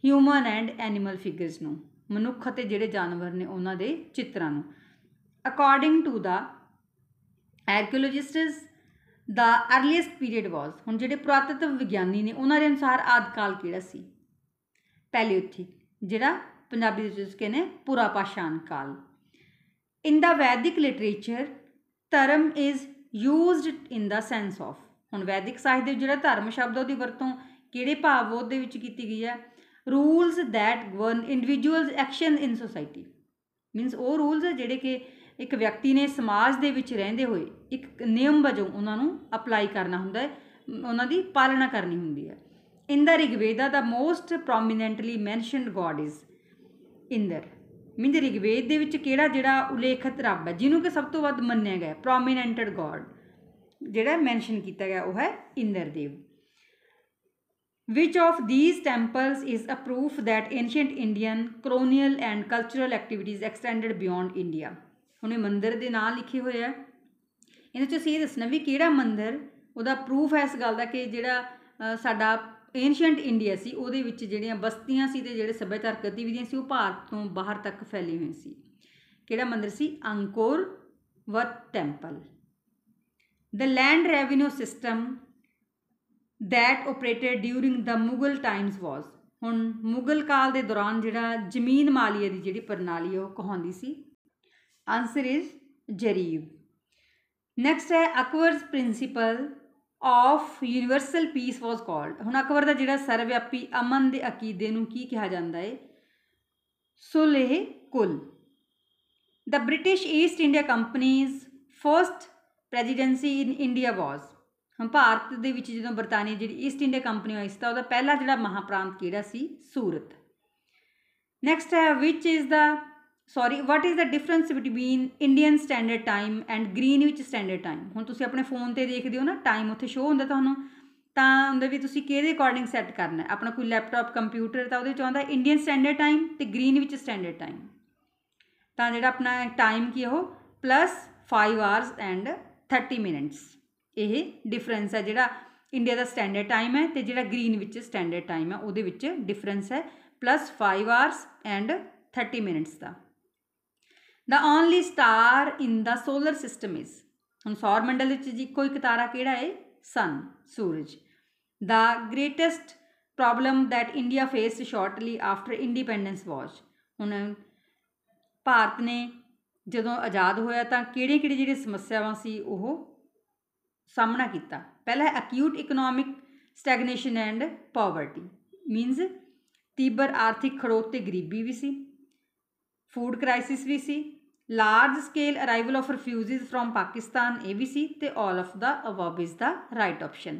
ਹਿਊਮਨ ਐਂਡ ਐਨੀਮਲ ਫਿਗਰਸ ਨੂੰ, ਮਨੁੱਖ ਅਤੇ ਜਿਹੜੇ ਜਾਨਵਰ ਨੇ ਉਹਨਾਂ ਦੇ ਚਿੱਤਰਾਂ ਨੂੰ। According to the archaeologists the earliest period was, ਹੁਣ ਜਿਹੜੇ ਪੁਰਾਤਤਵ ਵਿਗਿਆਨੀ ਨੇ ਉਹਨਾਂ ਦੇ ਅਨੁਸਾਰ ਆਦਿਕਾਲ ਕਿਹੜਾ ਸੀ? ਪੈਲੀਓਥਿਕ, ਜਿਹੜਾ ਪੰਜਾਬੀ ਦੇ ਵਿੱਚ ਕਹਿੰਦੇ ਪੁਰਾ ਪਾਸ਼ਾਣ ਕਾਲ। ਇਨ ਦਾ ਵੈਦਿਕ ਲਿਟਰੇਚਰ ਧਰਮ is used in the sense of, ਹੁਣ ਵੈਦਿਕ ਸਾਹਿਤ ਦੇ ਵਿੱਚ ਜਿਹੜਾ ਧਰਮ ਸ਼ਬਦ ਉਹਦੀ ਵਰਤੋਂ ਕਿਹੜੇ ਭਾਵਬੋਧ ਦੇ ਵਿੱਚ ਕੀਤੀ ਗਈ ਹੈ? Rules that govern individuals action in society, means ਉਹ ਰੂਲਸ ਜਿਹੜੇ ਕਿ ਇੱਕ ਵਿਅਕਤੀ ਨੇ ਸਮਾਜ ਦੇ ਵਿੱਚ ਰਹਿੰਦੇ ਹੋਏ ਇੱਕ ਨਿਯਮ ਵਜੋਂ ਉਹਨਾਂ ਨੂੰ ਅਪਲਾਈ ਕਰਨਾ ਹੁੰਦਾ ਹੈ, ਉਹਨਾਂ ਦੀ ਪਾਲਣਾ ਕਰਨੀ ਹੁੰਦੀ ਹੈ। In the Rigveda the most prominently mentioned god is Indra, means Rigveda ਦੇ ਵਿੱਚ ਕਿਹੜਾ ਜਿਹੜਾ ਉਲੇਖਿਤ ਰੱਬ ਹੈ ਜਿਹਨੂੰ ਕਿ ਸਭ ਤੋਂ ਵੱਧ ਮੰਨਿਆ ਗਿਆ, ਪ੍ਰੋਮੀਨੈਂਟਡ ਗੋਡ ਜਿਹੜਾ ਮੈਂਸ਼ਨ ਕੀਤਾ ਗਿਆ ਉਹ ਹੈ ਇੰਦਰ ਦੇਵ। Which of these temples is a proof that ancient Indian colonial and cultural activities extended beyond India? ਹੁਣ ਇਹ ਮੰਦਰ ਦੇ ਨਾਂ ਲਿਖੇ ਹੋਏ ਆ, ਇਹਦੇ 'ਚ ਅਸੀਂ ਇਹ ਦੱਸਣਾ ਵੀ ਕਿਹੜਾ ਮੰਦਰ ਉਹਦਾ ਪ੍ਰੂਫ ਹੈ ਇਸ ਗੱਲ ਦਾ ਕਿ ਜਿਹੜਾ ਸਾਡਾ ਏਨਸ਼ੀਅੰਟ ਇੰਡੀਆ ਸੀ ਉਹਦੇ ਵਿੱਚ ਜਿਹੜੀਆਂ ਬਸਤੀਆਂ ਸੀ ਅਤੇ ਜਿਹੜੇ ਸੱਭਿਆਚਾਰਕ ਗਤੀਵਿਧੀਆਂ ਸੀ ਉਹ ਭਾਰਤ ਤੋਂ ਬਾਹਰ ਤੱਕ ਫੈਲੀ ਹੋਈ ਸੀ। ਕਿਹੜਾ ਮੰਦਰ ਸੀ? Angkor Wat temple. The land revenue system that operated during the Mughal times was, ਹੁਣ ਮੁਗਲ ਕਾਲ ਦੇ ਦੌਰਾਨ ਜਿਹੜਾ ਜ਼ਮੀਨ ਮਾਲੀਏ ਦੀ ਜਿਹੜੀ ਪ੍ਰਣਾਲੀ ਉਹ ਕਹਾਉਂਦੀ ਸੀ? Answer is jarib. ਨੈਕਸਟ ਹੈ Akbar's principle of universal peace was called, ਹੁਣ ਅਕਬਰ ਦਾ ਜਿਹੜਾ ਸਰਵਵਿਆਪੀ ਅਮਨ ਦੇ ਅਕੀਦੇ ਨੂੰ ਕੀ ਕਿਹਾ ਜਾਂਦਾ ਹੈ? Sulh Kul. The British East India Company's first presidency in India was, ਹੁਣ ਭਾਰਤ ਦੇ ਵਿੱਚ ਜਦੋਂ ਬਰਤਾਨੀਆ ਜਿਹੜੀ ਈਸਟ ਇੰਡੀਆ ਕੰਪਨੀ ਹੋਈ ਸੀ ਤਾਂ ਉਹਦਾ ਪਹਿਲਾ ਜਿਹੜਾ ਮਹਾਂਪ੍ਰਾਂਤ ਕਿਹੜਾ ਸੀ? ਸੂਰਤ। ਨੈਕਸਟ ਹੈ what is the difference between Indian standard time and Greenwich standard time? ਹੁਣ ਤੁਸੀਂ ਆਪਣੇ ਫੋਨ 'ਤੇ ਦੇਖਦੇ ਹੋ ਨਾ ਟਾਈਮ ਉੱਥੇ ਸ਼ੋਅ ਹੁੰਦਾ ਤੁਹਾਨੂੰ, ਤਾਂ ਉਹਦੇ ਵੀ ਤੁਸੀਂ ਕਿਹਦੇ ਅਕੋਰਡਿੰਗ ਸੈੱਟ ਕਰਨਾ? ਆਪਣਾ ਕੋਈ ਲੈਪਟਾਪ ਕੰਪਿਊਟਰ ਤਾਂ ਉਹਦੇ ਵਿੱਚ ਆਉਂਦਾ ਇੰਡੀਅਨ ਸਟੈਂਡਰਡ ਟਾਈਮ ਅਤੇ ਗ੍ਰੀਨਵਿਚ ਸਟੈਂਡਰਡ ਟਾਈਮ, ਤਾਂ ਜਿਹੜਾ ਆਪਣਾ ਟਾਈਮ ਕੀ ਉਹ +5 ਆਵਰਸ ਐਂਡ 30 ਮਿੰਟਸ, ਇਹ ਡਿਫਰੈਂਸ ਹੈ ਜਿਹੜਾ ਇੰਡੀਆ ਦਾ ਸਟੈਂਡਰਡ ਟਾਈਮ ਹੈ ਅਤੇ ਜਿਹੜਾ ਗ੍ਰੀਨ ਵਿੱਚ ਸਟੈਂਡਰਡ ਟਾਈਮ ਹੈ ਉਹਦੇ ਵਿੱਚ ਡਿਫਰੈਂਸ ਹੈ +5 hours and 30 minutes the. The only star in the solar system is, ਹੁਣ ਸੌਰ ਮੰਡਲ ਵਿੱਚ ਜੀ ਇੱਕੋ ਇੱਕ ਤਾਰਾ ਕਿਹੜਾ ਹੈ? ਸਨ, ਸੂਰਜ। The greatest problem that India faced shortly after independence was, ਹੁਣ ਭਾਰਤ ਨੇ ਜਦੋਂ ਆਜ਼ਾਦ ਹੋਇਆ ਤਾਂ ਕਿਹੜੀਆਂ ਜਿਹੜੀਆਂ ਸਮੱਸਿਆਵਾਂ ਸੀ ਉਹ ਸਾਹਮਣਾ ਕੀਤਾ? ਪਹਿਲਾ ਹੈ acute economic stagnation and poverty, means ਤੀਬਰ ਆਰਥਿਕ ਖੜੋਤ ਅਤੇ ਗਰੀਬੀ ਵੀ ਸੀ, ਫੂਡ ਕ੍ਰਾਈਸਿਸ ਵੀ ਸੀ, large scale arrival of refugees from Pakistan ਇਹ ਵੀ ਸੀ, ਅਤੇ all of the above is the right option.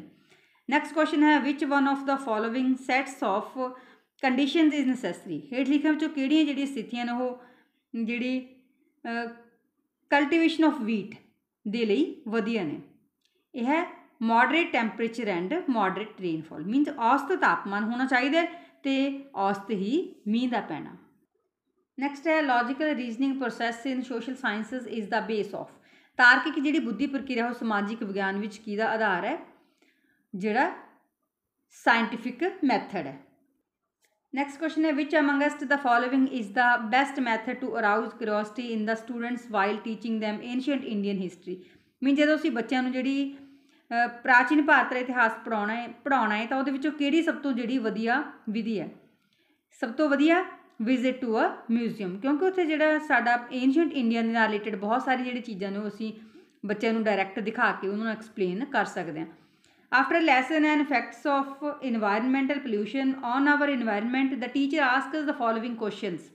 Next question ਹੈ which one of the following sets of conditions is necessary? ਹੇਠ ਲਿਖਿਆਂ ਵਿੱਚੋਂ ਕਿਹੜੀਆਂ ਜਿਹੜੀਆਂ ਸਥਿਤੀਆਂ ਨੇ ਉਹ ਜਿਹੜੀ ਕਲਟੀਵੇਸ਼ਨ ਆਫ ਵੀਟ ਦੇ ਲਈ ਵਧੀਆ ਨੇ? ਇਹ ਹੈ moderate temperature and moderate rainfall, means ਔਸਤ ਤਾਪਮਾਨ ਹੋਣਾ ਚਾਹੀਦਾ ਅਤੇ ਔਸਤ ਹੀ ਮੀਂਹ ਦਾ ਪੈਣਾ। ਨੈਕਸਟ ਹੈ logical reasoning process in social sciences is the base of, ਤਾਰਕਿਕ ਜਿਹੜੀ ਬੁੱਧੀ ਪ੍ਰਕਿਰਿਆ ਉਹ ਸਮਾਜਿਕ ਵਿਗਿਆਨ ਵਿੱਚ ਕਿਹਦਾ ਆਧਾਰ ਹੈ? ਜਿਹੜਾ ਸਾਇੰਟੀਫਿਕ ਮੈਥਡ ਹੈ। ਨੈਕਸਟ ਕੁਐਸਚਨ ਹੈ which amongst the following is the best method to arouse curiosity in the students while teaching them ancient Indian history? Mean ਜਦੋਂ ਅਸੀਂ ਬੱਚਿਆਂ ਨੂੰ ਜਿਹੜੀ ਪ੍ਰਾਚੀਨ ਭਾਰਤ ਦਾ ਇਤਿਹਾਸ ਪੜ੍ਹਾਉਣਾ ਹੈ ਤਾਂ ਉਹਦੇ ਵਿੱਚੋਂ ਕਿਹੜੀ ਸਭ ਤੋਂ ਜਿਹੜੀ ਵਧੀਆ ਵਿਧੀ ਹੈ? ਸਭ ਤੋਂ ਵਧੀਆ ਵਿਜ਼ਿਟ ਟੂ ਅ ਮਿਊਜ਼ੀਅਮ, ਕਿਉਂਕਿ ਉੱਥੇ ਜਿਹੜਾ ਸਾਡਾ ਏਂਸ਼ੀਅੰਟ ਇੰਡੀਆ ਦੇ ਨਾਲ ਰਿਲੇਟਡ ਬਹੁਤ ਸਾਰੀ ਜਿਹੜੀ ਚੀਜ਼ਾਂ ਨੇ ਉਹ ਅਸੀਂ ਬੱਚਿਆਂ ਨੂੰ ਡਾਇਰੈਕਟ ਦਿਖਾ ਕੇ ਉਹਨਾਂ ਨੂੰ ਐਕਸਪਲੇਨ ਕਰ ਸਕਦੇ ਹਾਂ। After lesson and effects of environmental pollution on our environment the teacher asks the following questions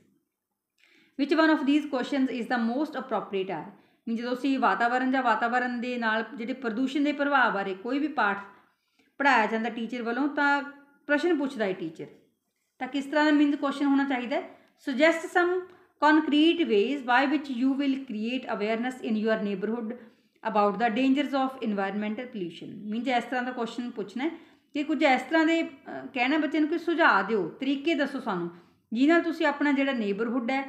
which one of these questions is the most appropriate are. ਜਦੋਂ ਅਸੀਂ ਵਾਤਾਵਰਨ ਜਾਂ ਵਾਤਾਵਰਨ ਦੇ ਨਾਲ ਜਿਹੜੇ ਪ੍ਰਦੂਸ਼ਣ ਦੇ ਪ੍ਰਭਾਵ ਬਾਰੇ ਕੋਈ ਵੀ ਪਾਠ ਪੜ੍ਹਾਇਆ ਜਾਂਦਾ ਟੀਚਰ ਵੱਲੋਂ ਤਾਂ ਪ੍ਰਸ਼ਨ ਪੁੱਛਦਾ ਹੈ ਟੀਚਰ, ਤਾਂ ਕਿਸ ਤਰ੍ਹਾਂ ਦਾ ਮੀਨਸ ਕੁਐਸਚਨ ਹੋਣਾ ਚਾਹੀਦਾ? Suggest some concrete ways by which you will create awareness in your neighborhood about the dangers of environmental pollution। Means ਇਸ ਤਰ੍ਹਾਂ ਦਾ ਕੁਐਸਚਨ ਪੁੱਛਣਾ ਹੈ ਕਿ ਕੁਝ ਇਸ ਤਰ੍ਹਾਂ ਦੇ ਕਹਿਣਾ ਬੱਚੇ ਨੂੰ ਕੋਈ ਸੁਝਾਅ ਦਿਓ, ਤਰੀਕੇ ਦੱਸੋ ਸਾਨੂੰ ਜਿਹਦੇ ਨਾਲ ਤੁਸੀਂ ਆਪਣਾ ਜਿਹੜਾ ਨੇਬਰਹੁੱਡ ਹੈ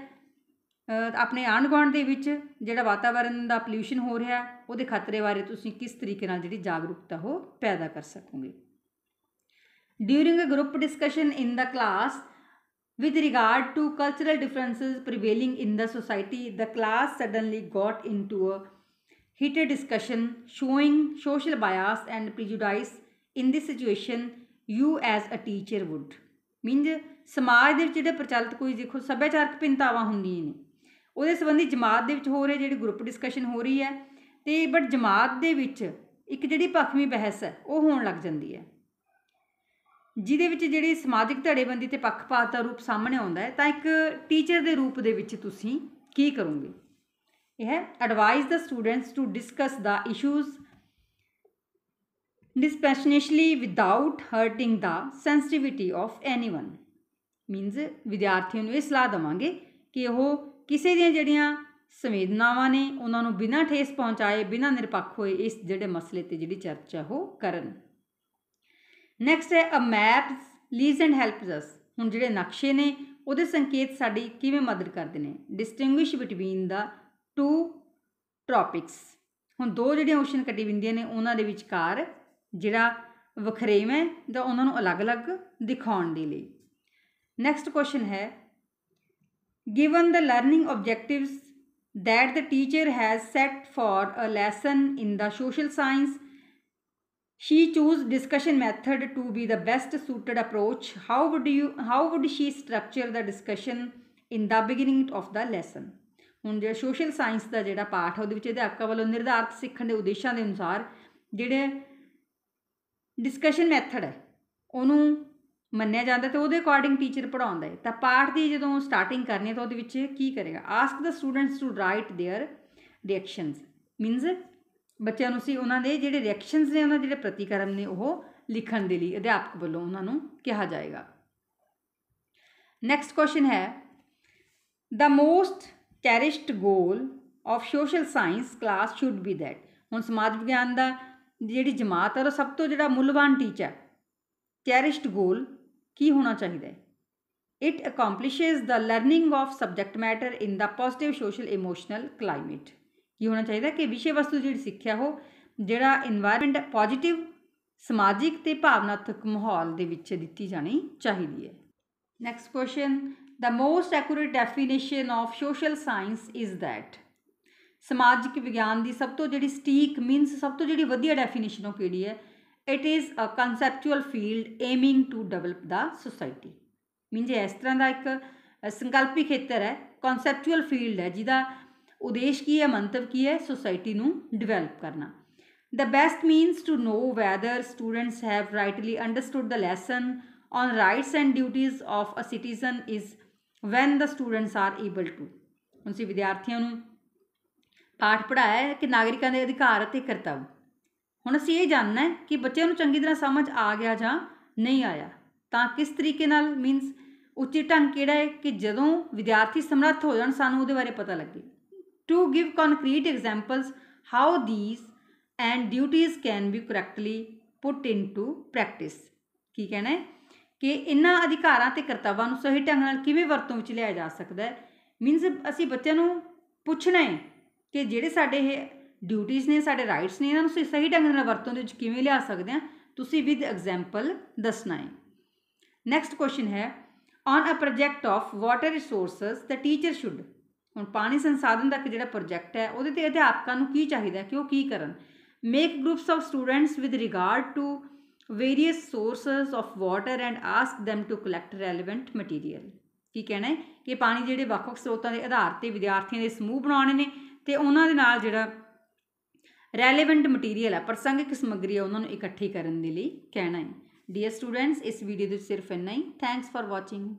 ਆਪਣੇ ਆਂਢ ਗੁਆਂਢ ਦੇ ਵਿੱਚ ਜਿਹੜਾ ਵਾਤਾਵਰਨ ਦਾ ਪੋਲਿਊਸ਼ਨ ਹੋ ਰਿਹਾ ਉਹਦੇ ਖਤਰੇ ਬਾਰੇ ਤੁਸੀਂ ਕਿਸ ਤਰੀਕੇ ਨਾਲ ਜਿਹੜੀ ਜਾਗਰੂਕਤਾ ਉਹ ਪੈਦਾ ਕਰ ਸਕੋਗੇ। During a group discussion in the class with regard to cultural differences prevailing in the society, the class suddenly got into a heated discussion showing social bias and prejudice। in this situation you as a teacher would means ਸਮਾਜ ਦੇ ਵਿੱਚ ਜਿਹੜੇ ਪ੍ਰਚਲਿਤ ਕੋਈ ਦੇਖੋ ਸੱਭਿਆਚਾਰਕ ਭਿੰਨਤਾਵਾਂ ਹੁੰਦੀਆਂ ਨੇ ਉਹਦੇ ਸੰਬੰਧੀ ਜਮਾਤ ਦੇ ਵਿੱਚ ਹੋ ਰਹੇ ਜਿਹੜੀ ਗਰੁੱਪ ਡਿਸਕਸ਼ਨ ਹੋ ਰਹੀ ਹੈ ਤੇ ਬਟ ਜਮਾਤ ਦੇ ਵਿੱਚ ਇੱਕ ਜਿਹੜੀ ਪੱਖਵੀ ਬਹਿਸ ਹੈ ਉਹ ਹੋਣ ਲੱਗ ਜਾਂਦੀ ਹੈ ਜਿਹਦੇ ਵਿੱਚ ਜਿਹੜੀ ਸਮਾਜਿਕ ਧੜੇਬੰਦੀ ਤੇ ਪੱਖਪਾਤ ਦਾ ਰੂਪ ਸਾਹਮਣੇ ਆਉਂਦਾ ਹੈ ਤਾਂ ਇੱਕ ਟੀਚਰ ਦੇ ਰੂਪ ਦੇ ਵਿੱਚ ਤੁਸੀਂ ਕੀ ਕਰੋਗੇ? ਇਹ ਹੈ advise the students to discuss the issues dispassionately without hurting the sensitivity of anyone. Means ਵਿਦਿਆਰਥੀਆਂ ਨੂੰ ਇਹ ਸਲਾਹ ਦੇਵਾਂਗੇ ਕਿ ਉਹ ਕਿਸੇ ਦੀਆਂ ਜਿਹੜੀਆਂ ਸੰਵੇਦਨਾਵਾਂ ਨੇ ਉਹਨਾਂ ਨੂੰ ਬਿਨਾਂ ਠੇਸ ਪਹੁੰਚਾਏ ਬਿਨਾਂ ਨਿਰਪੱਖ ਹੋਏ ਇਸ ਜਿਹੜੇ ਮਸਲੇ 'ਤੇ ਜਿਹੜੀ ਚਰਚਾ ਉਹ ਕਰਨ। ਨੈਕਸਟ ਹੈ ਅ ਮੈਪਸ ਲੀਡਸ ਐਂਡ ਹੈਲਪਸ ਅਸ। ਹੁਣ ਜਿਹੜੇ ਨਕਸ਼ੇ ਨੇ ਉਹਦੇ ਸੰਕੇਤ ਸਾਡੀ ਕਿਵੇਂ ਮਦਦ ਕਰਦੇ ਨੇ? Distinguish between the two tropics. ਹੁਣ ਦੋ ਜਿਹੜੀਆਂ ਓਸ਼ਨ ਕਟੀਬਿੰਦੀਆਂ ਨੇ ਉਹਨਾਂ ਦੇ ਵਿਚਕਾਰ ਜਿਹੜਾ ਵਖਰੇਵਾਂ ਹੈ ਜਾਂ ਉਹਨਾਂ ਨੂੰ ਅਲੱਗ-ਅਲੱਗ ਦਿਖਾਉਣ ਦੇ ਲਈ। ਨੈਕਸਟ ਕੁਐਸਚਨ ਹੈ given the learning objectives that the teacher has set for a lesson in the social science, she choose discussion method to be the best suited approach। how would she structure the discussion in the beginning of the lesson। ਹੁਣ ਜਿਹੜਾ social science ਦਾ ਜਿਹੜਾ ਪਾਠ ਹੈ ਉਹਦੇ ਵਿੱਚ ਅਧਿਆਪਕਾਂ ਵੱਲੋਂ ਨਿਰਧਾਰਿਤ ਸਿੱਖਣ ਦੇ ਉਦੇਸ਼ਾਂ ਦੇ ਅਨੁਸਾਰ ਜਿਹੜੇ ਡਿਸਕਸ਼ਨ ਮੈਥਡ ਹੈ ਉਹਨੂੰ ਮੰਨਿਆ ਜਾਂਦਾ ਤੇ ਉਹਦੇ ਅਕੋਰਡਿੰਗ ਟੀਚਰ ਪੜ੍ਹਾਉਂਦਾ ਹੈ। ਤਾਂ ਪਾਠ ਦੀ ਜਦੋਂ ਸਟਾਰਟਿੰਗ ਕਰਨੀ ਹੈ ਤਾਂ ਉਹਦੇ ਵਿੱਚ ਕੀ ਕਰੇਗਾ? Ask the students to write their reactions. Means ਬੱਚਿਆਂ ਨੂੰ ਅਸੀਂ ਉਹਨਾਂ ਦੇ ਜਿਹੜੇ ਰਿਐਕਸ਼ਨਸ ਨੇ ਉਹਨਾਂ ਜਿਹੜੇ ਪ੍ਰਤੀਕਰਮ ਨੇ ਉਹ ਲਿਖਣ ਦੇ ਲਈ ਅਧਿਆਪਕ ਵੱਲੋਂ ਉਹਨਾਂ ਨੂੰ ਕਿਹਾ ਜਾਏਗਾ। ਨੈਕਸਟ ਕੁਐਸਚਨ ਹੈ the most cherished goal of social science class should be that. ਹੁਣ ਸਮਾਜ ਵਿਗਿਆਨ ਦਾ ਜਿਹੜੀ ਜਮਾਤ ਹੈ ਉਹ ਸਭ ਤੋਂ ਜਿਹੜਾ ਮੁੱਲਵਾਨ ਟੀਚਾ ਚੈਰਿਸ਼ਡ ਗੋਲ ਕੀ ਹੋਣਾ ਚਾਹੀਦਾ ਹੈ? It accomplishes the learning of subject matter in the positive social emotional climate. ਕੀ ਹੋਣਾ ਚਾਹੀਦਾ ਕਿ ਵਿਸ਼ੇ ਵਸਤੂ ਜਿਹੜੀ ਸਿੱਖਿਆ ਉਹ ਜਿਹੜਾ ਇਨਵਾਇਰਮੈਂਟ ਪੋਜ਼ੀਟਿਵ ਸਮਾਜਿਕ ਤੇ ਭਾਵਨਾਤਮਕ ਮਾਹੌਲ ਦੇ ਵਿੱਚ ਦਿੱਤੀ ਜਾਣੀ ਚਾਹੀਦੀ ਹੈ। Next question the most accurate definition of social science is that. ਸਮਾਜਿਕ ਵਿਗਿਆਨ ਦੀ ਸਭ ਤੋਂ ਜਿਹੜੀ ਸਟੀਕ ਮੀਨਸ ਸਭ ਤੋਂ ਜਿਹੜੀ ਵਧੀਆ ਡੈਫੀਨੇਸ਼ਨ ਉਹ ਕਿਹੜੀ ਹੈ? It is a conceptual field aiming to develop the society. Means ਇਸ ਤਰ੍ਹਾਂ ਦਾ ਇੱਕ ਸੰਕਲਪੀ ਖੇਤਰ ਹੈ ਕਨਸੈਪਚੁਅਲ ਫੀਲਡ ਹੈ ਜਿਹਦਾ ਉਦੇਸ਼ ਕੀ ਹੈ ਮੰਤਵ ਕੀ ਹੈ? ਸੋਸਾਇਟੀ ਨੂੰ ਡਿਵੈਲਪ ਕਰਨਾ। The best means to know whether students have rightly understood the lesson on rights and duties of a citizen is when the students are able to. ਹੁਣ ਅਸੀਂ ਵਿਦਿਆਰਥੀਆਂ ਨੂੰ ਪਾਠ ਪੜ੍ਹਾਇਆ ਹੈ ਕਿ ਨਾਗਰਿਕਾਂ ਦੇ ਅਧਿਕਾਰ ਅਤੇ ਕਰਤੱਵ। ਹੁਣ ਅਸੀਂ ਇਹ ਜਾਣਨਾ ਹੈ ਕਿ ਬੱਚਿਆਂ ਨੂੰ ਚੰਗੀ ਤਰ੍ਹਾਂ ਸਮਝ ਆ ਗਿਆ ਜਾਂ ਨਹੀਂ ਆਇਆ ਤਾਂ ਕਿਸ ਤਰੀਕੇ ਨਾਲ ਮੀਨਸ ਉਚਿਤ ਢੰਗ ਕਿਹੜਾ ਹੈ ਕਿ ਜਦੋਂ ਵਿਦਿਆਰਥੀ ਸਮਰੱਥ ਹੋ ਜਾਣ ਸਾਨੂੰ ਉਹਦੇ ਬਾਰੇ ਪਤਾ ਲੱਗੇ। To give concrete examples how these and duties can be correctly put into practice. ਕੀ ਕਹਿਣਾ ਹੈ ਕਿ ਇਹਨਾਂ ਅਧਿਕਾਰਾਂ ਅਤੇ ਕਰਤੱਵਾਂ ਨੂੰ ਸਹੀ ਢੰਗ ਨਾਲ ਕਿਵੇਂ ਵਰਤੋਂ ਵਿੱਚ ਲਿਆਇਆ ਜਾ ਸਕਦਾ ਹੈ। ਮੀਨਸ ਅਸੀਂ ਬੱਚਿਆਂ ਨੂੰ ਪੁੱਛਣਾ ਹੈ ਕਿ ਜਿਹੜੇ ਸਾਡੇ ਇਹ ਡਿਊਟੀਜ਼ ਨੇ ਸਾਡੇ ਰਾਈਟਸ ਨੇ ਇਹਨਾਂ ਨੂੰ ਸਹੀ ਢੰਗ ਨਾਲ ਵਰਤੋਂ ਦੇ ਵਿੱਚ ਕਿਵੇਂ ਲਿਆ ਸਕਦੇ ਹਾਂ ਤੁਸੀਂ ਵਿਦ ਐਗਜ਼ਾਮਪਲ ਦੱਸਣਾ ਹੈ। ਨੈਕਸਟ ਕੁਐਸਚਨ ਹੈ on a project of water resources the teacher should. ਹੁਣ ਪਾਣੀ ਸੰਸਾਧਨ ਦਾ ਇੱਕ ਜਿਹੜਾ ਪ੍ਰੋਜੈਕਟ ਹੈ ਉਹਦੇ 'ਤੇ ਅਧਿਆਪਕਾਂ ਨੂੰ ਕੀ ਚਾਹੀਦਾ ਕਿ ਉਹ ਕੀ ਕਰਨ। Make groups of students with regard to various sources of water and ask them to collect relevant material. ਕੀ ਕਹਿਣਾ ਹੈ ਕਿ ਪਾਣੀ ਜਿਹੜੇ ਵੱਖ-ਵੱਖ ਸਰੋਤਾਂ ਦੇ ਆਧਾਰ 'ਤੇ ਵਿਦਿਆਰਥੀਆਂ ਦੇ ਸਮੂਹ ਬਣਾਉਣੇ ਨੇ ਅਤੇ ਉਹਨਾਂ ਦੇ ਨਾਲ ਜਿਹੜਾ ਰੈਲੇਵੈਂਟ ਮਟੀਰੀਅਲ ਹੈ, ਪ੍ਰਸੰਗਿਕ ਸਮੱਗਰੀ ਹੈ, ਉਹਨਾਂ ਨੂੰ ਇਕੱਠੀ ਕਰਨ ਦੇ ਲਈ ਕਹਿਣਾ ਹੈ। ਡੀਅਰ ਸਟੂਡੈਂਟਸ, ਇਸ ਵੀਡੀਓ ਦੇ ਵਿੱਚ ਸਿਰਫ ਇੰਨਾ ਹੀ। Thanks for watching.